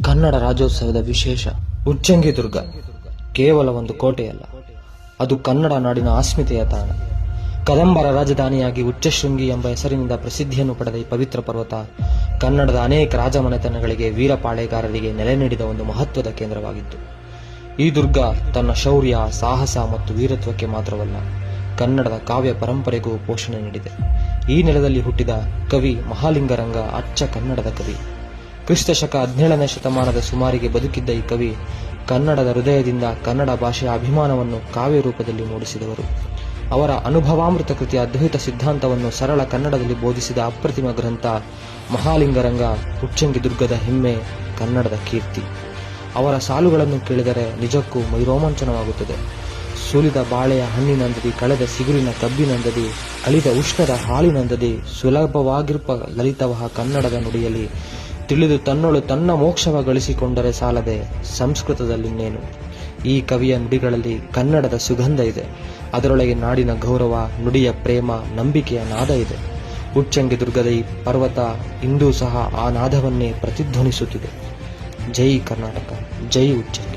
ಕನ್ನಡ ರಾಜ್ಯೋತ್ಸವದ ವಿಶೇಷ ಉಚ್ಚಂಗಿ ದುರ್ಗ ಕೇವಲ ಒಂದು ಕೋಟೆಯಲ್ಲ, ಅದು ಕನ್ನಡ ನಾಡಿನ ಅಸ್ಮಿತೆಯ ತಾಣ. ಕದಂಬರ ರಾಜಧಾನಿಯಾಗಿ ಉಚ್ಚಶೃಂಗಿ ಎಂಬ ಹೆಸರಿನಿಂದ ಪ್ರಸಿದ್ಧಿಯನ್ನು ಪಡೆದ ಈ ಪವಿತ್ರ ಪರ್ವತ ಕನ್ನಡದ ಅನೇಕ ರಾಜಮನೆತನಗಳಿಗೆ, ವೀರಪಾಳೆಗಾರರಿಗೆ ನೆಲೆ ನೀಡಿದ ಒಂದು ಮಹತ್ವದ ಕೇಂದ್ರವಾಗಿತ್ತು. ಈ ದುರ್ಗ ತನ್ನ ಶೌರ್ಯ, ಸಾಹಸ ಮತ್ತು ವೀರತ್ವಕ್ಕೆ ಮಾತ್ರವಲ್ಲ, ಕನ್ನಡದ ಕಾವ್ಯ ಪರಂಪರೆಗೂ ಪೋಷಣೆ ನೀಡಿದೆ. ಈ ನೆಲದಲ್ಲಿ ಹುಟ್ಟಿದ ಕವಿ ಮಹಾಲಿಂಗರಂಗ ಅಚ್ಚ ಕನ್ನಡದ ಕವಿ. ಕ್ರಿಸ್ತಶಕ 17ನೇ ಶತಮಾನದ ಸುಮಾರಿಗೆ ಬದುಕಿದ್ದ ಈ ಕವಿ ಕನ್ನಡದ ಹೃದಯದಿಂದ ಕನ್ನಡ ಭಾಷೆಯ ಅಭಿಮಾನವನ್ನು ಕಾವ್ಯ ರೂಪದಲ್ಲಿ ಮೂಡಿಸಿದವರು. ಅವರ ಅನುಭವಾಮೃತ ಕೃತಿಯ ಅದ್ವೈತ ಸಿದ್ಧಾಂತವನ್ನು ಸರಳ ಕನ್ನಡದಲ್ಲಿ ಬೋಧಿಸಿದ ಅಪ್ರತಿಮ ಗ್ರಂಥ ಮಹಾಲಿಂಗರಂಗ ಉಚ್ಚಂಗಿ ದುರ್ಗದ ಹೆಮ್ಮೆ, ಕನ್ನಡದ ಕೀರ್ತಿ. ಅವರ ಸಾಲುಗಳನ್ನು ಕೇಳಿದರೆ ನಿಜಕ್ಕೂ ಮೈರೋಮಾಂಚನವಾಗುತ್ತದೆ. ಸುಲಿದ ಬಾಳೆಯ ಹಣ್ಣಿನಂದದಿ, ಕಳೆದ ಸಿಗುರಿನ ಕಬ್ಬಿನಂದದಿ, ಅಳಿದ ಉಷ್ಣದ ಹಾಲಿನಂದದಿ, ಸುಲಭವಾಗಿರ್ಪ ಲಲಿತವಹ ಕನ್ನಡದ ನುಡಿಯಲ್ಲಿ, ತಿಳಿದು ತನ್ನೊಳು ತನ್ನ ಮೋಕ್ಷವ ಗಳಿಸಿಕೊಂಡರೆ ಸಾಲದೆ ಸಂಸ್ಕೃತದಲ್ಲಿನ್ನೇನು. ಈ ಕವಿಯ ನುಡಿಗಳಲ್ಲಿ ಕನ್ನಡದ ಸುಗಂಧ ಇದೆ. ಅದರೊಳಗೆ ನಾಡಿನ ಗೌರವ, ನುಡಿಯ ಪ್ರೇಮ, ನಂಬಿಕೆಯ ನಾದ ಇದೆ. ಉಚ್ಚಂಗಿ ದುರ್ಗದ ಈ ಪರ್ವತ ಇಂದೂ ಸಹ ಆ ನಾದವನ್ನೇ ಪ್ರತಿಧ್ವನಿಸುತ್ತಿದೆ. ಜೈ ಕರ್ನಾಟಕ, ಜೈ ಉಚ್ಚಂಗಿ.